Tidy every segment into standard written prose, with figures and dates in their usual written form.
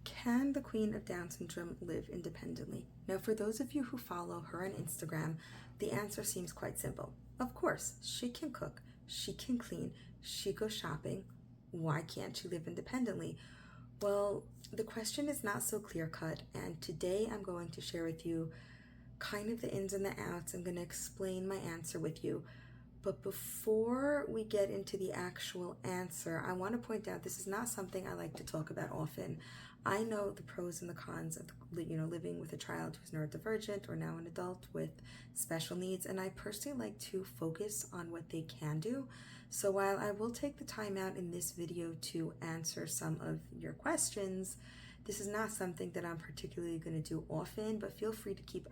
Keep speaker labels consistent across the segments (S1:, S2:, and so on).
S1: Can the Queen of Down syndrome live independently? Now, for those of you who follow her on Instagram, the answer seems quite simple. Of course, she can cook, she can clean, she goes shopping. Why can't she live independently? Well, the question is not so clear cut, and today I'm going to share with you kind of the ins and the outs. I'm going to explain my answer with you. But before we get into the actual answer, I want to point out this is not something I like to talk about often. I know the pros and the cons of living with a child who's neurodivergent or now an adult with special needs, and I personally like to focus on what they can do. So while I will take the time out in this video to answer some of your questions, this is not something that I'm particularly going to do often, but feel free to keep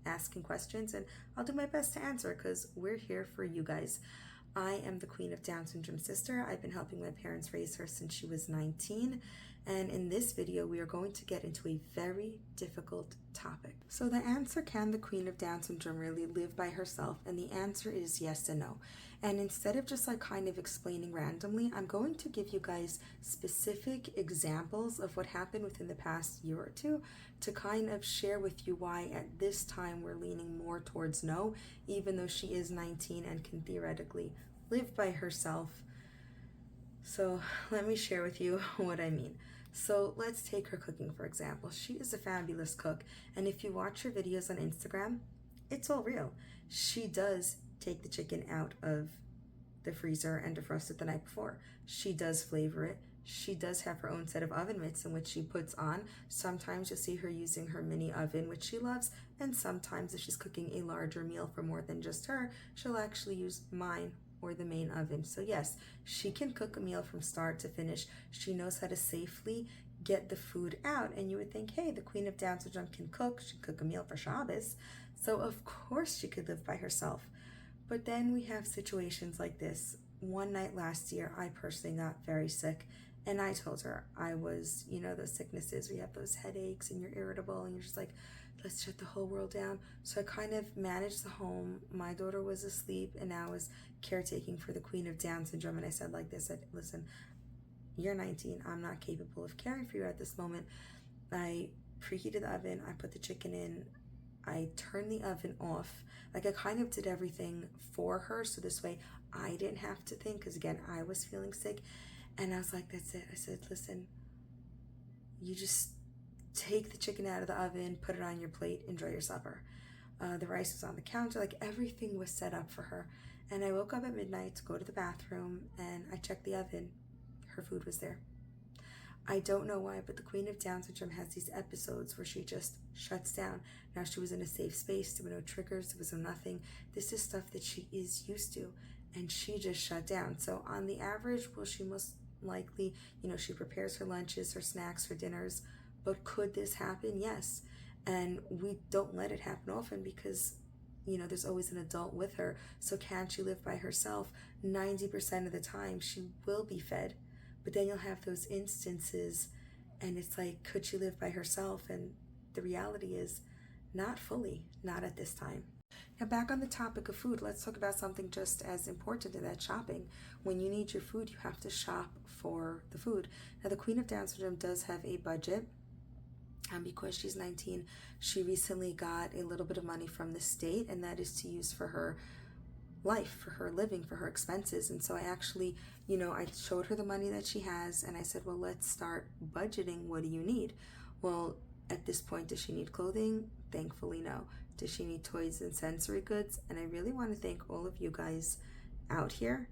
S1: asking questions, and I'll do my best to answer because we're here for you guys. I am the Queen of Down syndrome sister. I've been helping my parents raise her since she was 19. And in this video, we are going to get into a very difficult topic. So the answer, can the Queen of Down syndrome really live by herself? And the answer is yes and no. And instead of just kind of explaining randomly, I'm going to give you guys specific examples of what happened within the past year or two to kind of share with you why at this time we're leaning more towards no, even though she is 19 and can theoretically live by herself. So let me share with you what I mean. So let's take her cooking, for example. She is a fabulous cook, and if you watch her videos on Instagram, it's all real. She does take the chicken out of the freezer and defrost it the night before. She does flavor it. She does have her own set of oven mitts in which she puts on. Sometimes you'll see her using her mini oven, which she loves, and sometimes if she's cooking a larger meal for more than just her, she'll actually use mine or the main oven. So yes, she can cook a meal from start to finish. She knows how to safely get the food out, and you would think, hey, the Queen of Down syndrome can cook. She could cook a meal for Shabbos, so of course she could live by herself. But then we have situations like this. One night last year, I personally got very sick, and I told her I was, those sicknesses where you have those headaches and you're irritable and you're just like, let's shut the whole world down. So I kind of managed the home. My daughter was asleep, and I was caretaking for the Queen of Down syndrome. And I said like this, listen, you're 19. I'm not capable of caring for you at this moment. I preheated the oven. I put the chicken in. I turned the oven off. I kind of did everything for her. So this way I didn't have to think, because again, I was feeling sick. And I was like, that's it. I said, listen, you just take the chicken out of the oven, put it on your plate, enjoy your supper. The rice was on the counter, everything was set up for her. And I woke up at midnight to go to the bathroom, and I checked the oven. Her food was there. I don't know why, but the Queen of Down syndrome has these episodes where she just shuts down. Now she was in a safe space, there were no triggers, there was no nothing. This is stuff that she is used to, and she just shut down. So on the average, well, she most likely, she prepares her lunches, her snacks, her dinners. But could this happen? Yes. And we don't let it happen often because, there's always an adult with her. So can she live by herself? 90% of the time, she will be fed. But then you'll have those instances, and it's like, could she live by herself? And the reality is, not fully, not at this time. Now, back on the topic of food, let's talk about something just as important to that, shopping. When you need your food, you have to shop for the food. Now, the Queen of Down syndrome does have a budget. And because she's 19, she recently got a little bit of money from the state, and that is to use for her life, for her living, for her expenses. And so I actually, I showed her the money that she has, and I said, well, let's start budgeting. What do you need? Well, at this point, does she need clothing? Thankfully, no. Does she need toys and sensory goods? And I really want to thank all of you guys out here,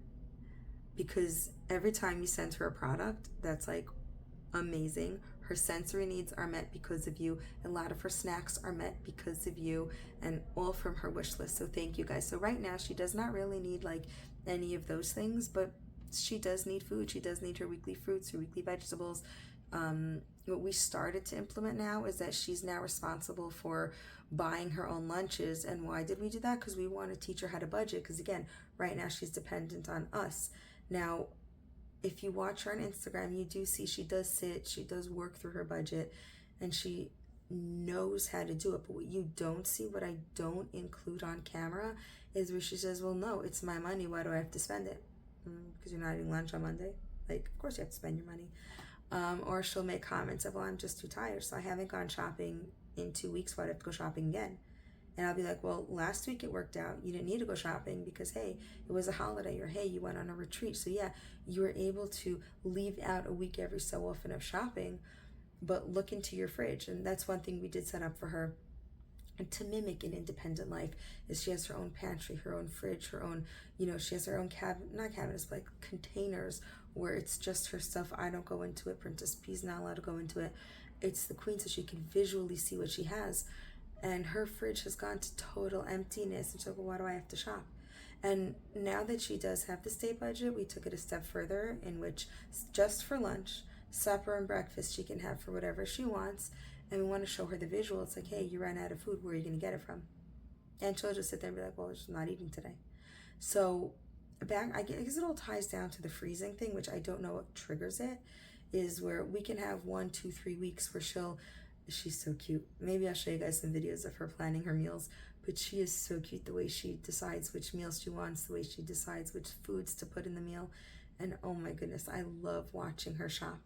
S1: because every time you send her a product, that's amazing. Her sensory needs are met because of you. A lot of her snacks are met because of you, and all from her wish list. So thank you guys. So right now, she does not really need any of those things, but she does need food. She does need her weekly fruits, her weekly vegetables. What we started to implement now is that she's now responsible for buying her own lunches. And why did we do that? Because we want to teach her how to budget. Because again, right now she's dependent on us. Now, if you watch her on Instagram, you do see she does sit, she does work through her budget, and she knows how to do it. But what you don't see, what I don't include on camera, is where she says, well, no, it's my money. Why do I have to spend it? Because you're not eating lunch on Monday. Of course you have to spend your money. Or she'll make comments of, well, I'm just too tired, so I haven't gone shopping in 2 weeks, so I'd have to go shopping again. And I'll be like, well, last week it worked out. You didn't need to go shopping because, hey, it was a holiday, or hey, you went on a retreat. So yeah, you were able to leave out a week every so often of shopping, but look into your fridge. And that's one thing we did set up for her. And to mimic an independent life is she has her own pantry, her own fridge, her own, she has her own not cabinets, but like containers where it's just her stuff. I don't go into it. Princess P's not allowed to go into it. It's the queen, so she can visually see what she has. And her fridge has gone to total emptiness. And she's like, well, why do I have to shop? And now that she does have the state budget, we took it a step further, in which just for lunch, supper, and breakfast she can have for whatever she wants. And we want to show her the visual. It's like, hey, you ran out of food. Where are you going to get it from? And she'll just sit there and be like, well, I'm not eating today. So I guess it all ties down to the freezing thing, which I don't know what triggers it, is where we can have 1, 2, 3 weeks where she's so cute. Maybe I'll show you guys some videos of her planning her meals, but she is so cute, the way she decides which meals she wants, the way she decides which foods to put in the meal. And oh my goodness, I love watching her shop.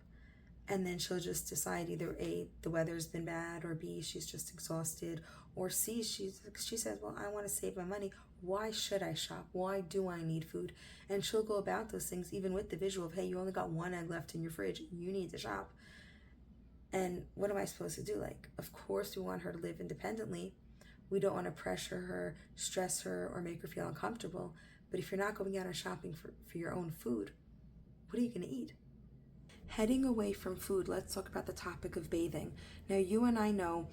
S1: And then she'll just decide either A, the weather's been bad, or B, she's just exhausted, or C, she says, well, I want to save my money. Why should I shop? Why do I need food? And she'll go about those things even with the visual of, hey, you only got 1 egg left in your fridge. You need to shop. And what am I supposed to do? Like, of course we want her to live independently. We don't want to pressure her, stress her, or make her feel uncomfortable. But if you're not going out and shopping for your own food, what are you going to eat? Heading away from food, let's talk about the topic of bathing. Now, you and I know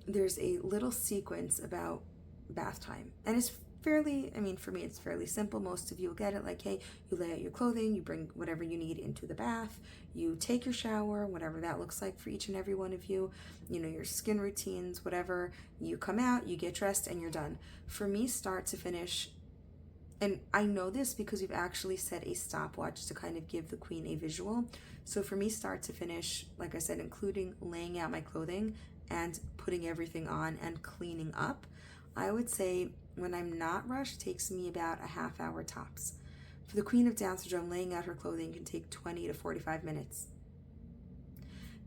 S1: there's a little sequence about bath time. And it's fairly, for me, it's fairly simple. Most of you will get it. Like, hey, you lay out your clothing, you bring whatever you need into the bath, you take your shower, whatever that looks like for each and every one of you, your skin routines, whatever. You come out, you get dressed, and you're done. For me, start to finish, and I know this because we've actually set a stopwatch to kind of give the queen a visual. So for me, start to finish, like I said, including laying out my clothing and putting everything on and cleaning up, I would say when I'm not rushed, takes me about a half hour tops. For the queen of Down syndrome, laying out her clothing can take 20 to 45 minutes.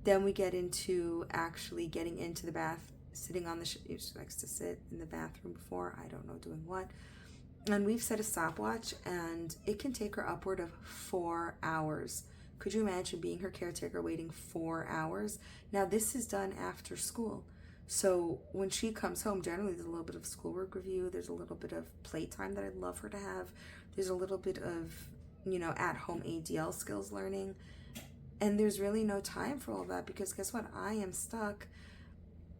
S1: Then we get into actually getting into the bath, sitting on she likes to sit in the bathroom before, I don't know doing what. And we've set a stopwatch, and it can take her upward of 4 hours. Could you imagine being her caretaker waiting 4 hours? Now, this is done after school. So when she comes home, generally there's a little bit of schoolwork review. There's a little bit of playtime that I'd love her to have. There's a little bit of, at-home ADL skills learning. And there's really no time for all that, because guess what? I am stuck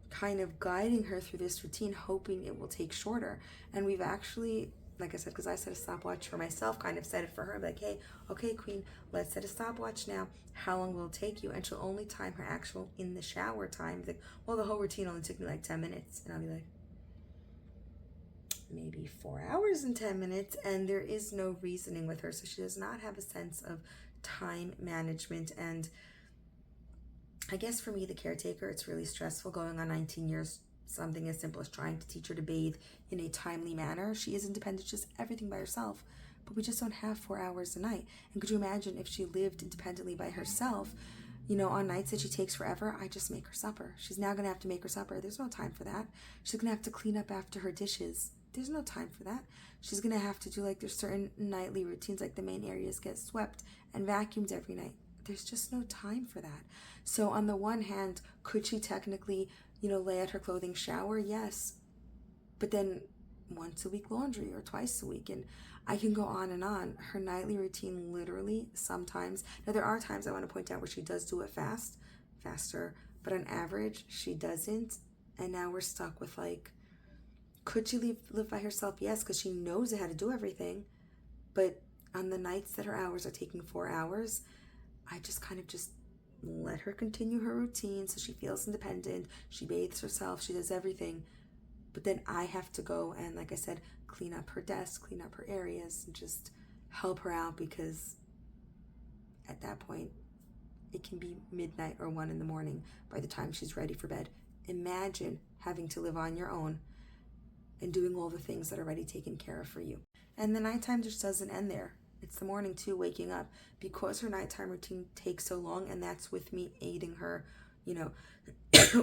S1: kind of guiding her through this routine, hoping it will take shorter. And we've actually, like I said, because I set a stopwatch for myself, kind of set it for her, like, hey, okay, queen, let's set a stopwatch now. How long will it take you? And she'll only time her actual in the shower time. Like, well, the whole routine only took me like 10 minutes. And I'll be like, maybe 4 hours and 10 minutes. And there is no reasoning with her. So she does not have a sense of time management. And I guess for me, the caretaker, it's really stressful going on 19 years. Something as simple as trying to teach her to bathe in a timely manner. She is independent, just everything by herself, but we just don't have 4 hours a night. And could you imagine if she lived independently by herself, on nights that she takes forever, I just make her supper. She's now going to have to make her supper. There's no time for that. She's going to have to clean up after her dishes. There's no time for that. She's going to have to do, there's certain nightly routines, like the main areas get swept and vacuumed every night. There's just no time for that. So on the one hand, could she technically, lay out her clothing, shower? Yes. But then once a week laundry, or twice a week. And I can go on and on. Her nightly routine, literally, sometimes. Now, there are times I want to point out where she does do it faster. But on average, she doesn't. And now we're stuck with, could she live by herself? Yes, because she knows how to do everything. But on the nights that her hours are taking 4 hours, I just kind of let her continue her routine so she feels independent. She bathes herself, she does everything. But then I have to go and, like I said, clean up her desk, clean up her areas, and just help her out, because at that point, it can be midnight or 1 a.m. by the time she's ready for bed. Imagine having to live on your own and doing all the things that are already taken care of for you. And the nighttime just doesn't end there. It's the morning too, waking up, because her nighttime routine takes so long, and that's with me aiding her, you know,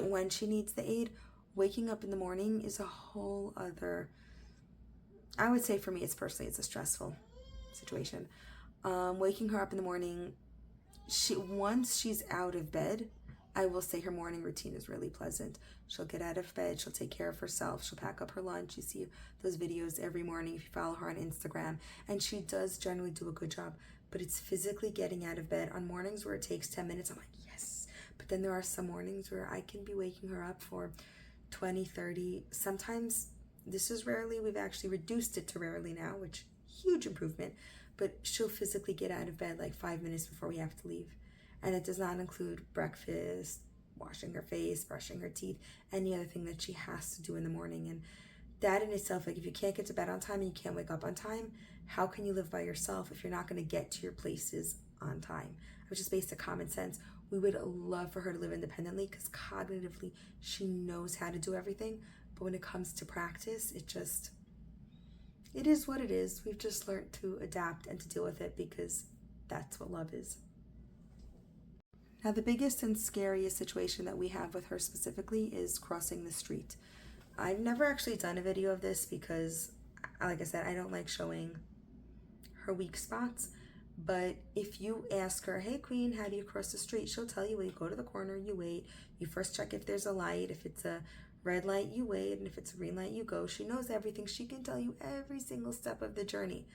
S1: when she needs the aid. Waking up in the morning is a whole other, I would say for me, it's a stressful situation. Waking her up in the morning, once she's out of bed, I will say her morning routine is really pleasant. She'll get out of bed, she'll take care of herself, she'll pack up her lunch. You see those videos every morning if you follow her on Instagram, and she does generally do a good job, but it's physically getting out of bed. On mornings where it takes 10 minutes, I'm like, yes. But then there are some mornings where I can be waking her up for 20, 30, sometimes. This is rarely. We've actually reduced it to rarely now, which huge improvement. But she'll physically get out of bed like 5 minutes before we have to leave. And it does not include breakfast, washing her face, brushing her teeth, any other thing that she has to do in the morning. And that in itself, like if you can't get to bed on time and you can't wake up on time, how can you live by yourself if you're not going to get to your places on time? Which is based on common sense. We would love for her to live independently because cognitively she knows how to do everything. But when it comes to practice, it is what it is. We've just learned to adapt and to deal with it because that's what love is. Now, the biggest and scariest situation that we have with her specifically is crossing the street. I've never actually done a video of this because, like I said, I don't like showing her weak spots. But if you ask her, hey, Queen, how do you cross the street? She'll tell you, well, you go to the corner, you wait. You first check if there's a light. If it's a red light, you wait. And if it's a green light, you go. She knows everything. She can tell you every single step of the journey.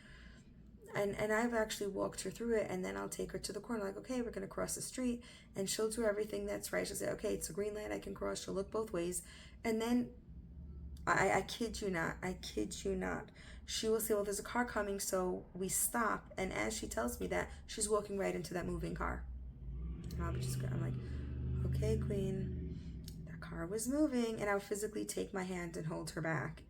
S1: And I've actually walked her through it, and then I'll take her to the corner, like, okay, we're going to cross the street, and she'll do everything that's right. She'll say, okay, it's a green light, I can cross. She'll look both ways. And then, I kid you not, she will say, well, there's a car coming, so we stop. And as she tells me that, she's walking right into that moving car. And I'm like, okay, Queen, that car was moving. And I would physically take my hand and hold her back.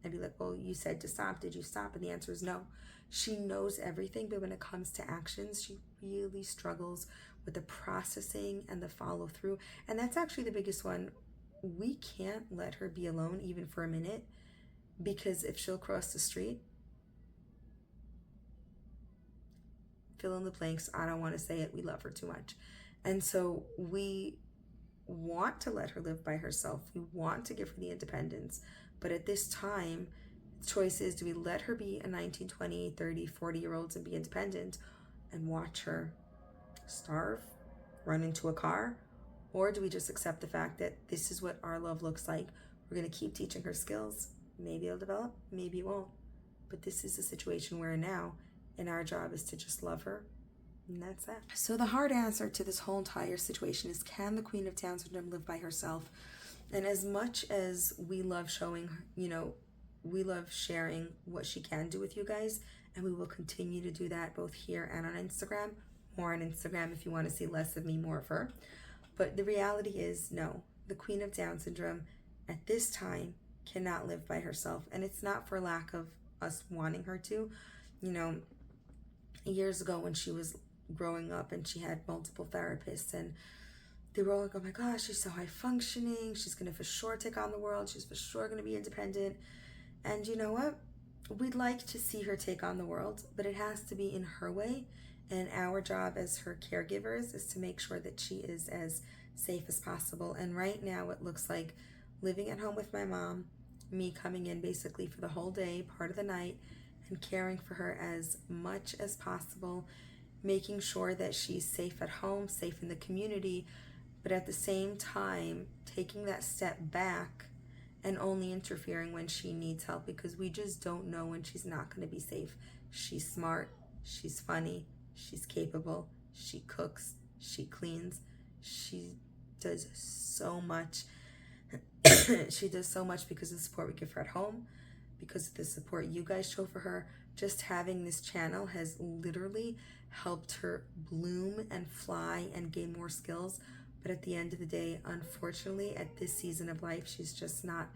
S1: I'd be like, well, you said to stop. Did you stop? And the answer is no. She knows everything, but when it comes to actions, she really struggles with the processing and the follow through. And that's actually the biggest one. We can't let her be alone even for a minute, because if she'll cross the street, fill in the blanks, I don't want to say it, we love her too much. And so we want to let her live by herself. We want to give her the independence. But at this time, the choice is, do we let her be a 19, 20, 30, 40-year-olds and be independent and watch her starve, run into a car? Or do we just accept the fact that this is what our love looks like? We're going to keep teaching her skills. Maybe it'll develop, maybe it won't. But this is the situation we're in now, and our job is to just love her. And that's that. So the hard answer to this whole entire situation is, can the Queen of Down syndrome live by herself? And as much as we love showing, we love sharing what she can do with you guys, and we will continue to do that both here and on Instagram. More on Instagram if you want to see less of me, more of her. But the reality is, no, the Queen of Down syndrome at this time cannot live by herself. And it's not for lack of us wanting her to. Years ago when she was growing up and she had multiple therapists, and they were all like, oh my gosh, she's so high functioning, she's gonna for sure take on the world, she's for sure gonna be independent. And you know what? We'd like to see her take on the world, but it has to be in her way. And our job as her caregivers is to make sure that she is as safe as possible. And right now it looks like living at home with my mom, me coming in basically for the whole day, part of the night, and caring for her as much as possible, making sure that she's safe at home, safe in the community, but at the same time taking that step back and only interfering when she needs help, because we just don't know when she's not going to be safe. She's smart, she's funny, she's capable, she cooks, she cleans, she does so much. She does so much because of the support we give her at home, because of the support you guys show for her. Just having this channel has literally helped her bloom and fly and gain more skills. But at the end of the day, unfortunately, at this season of life, she's just not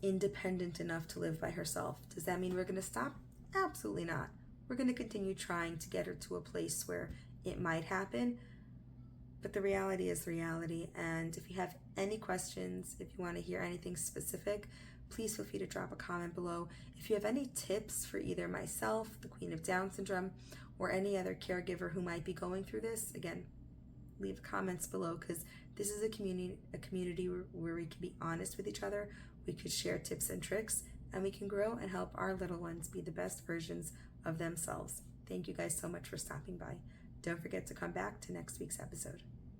S1: independent enough to live by herself. Does that mean we're going to stop? Absolutely not. We're going to continue trying to get her to a place where it might happen. But the reality is the reality. And if you have any questions, if you want to hear anything specific, please feel free to drop a comment below. If you have any tips for either myself, the Queen of Down Syndrome, or any other caregiver who might be going through this, again, leave comments below, because this is a community where we can be honest with each other, we could share tips and tricks, and we can grow and help our little ones be the best versions of themselves. Thank you guys so much for stopping by. Don't forget to come back to next week's episode.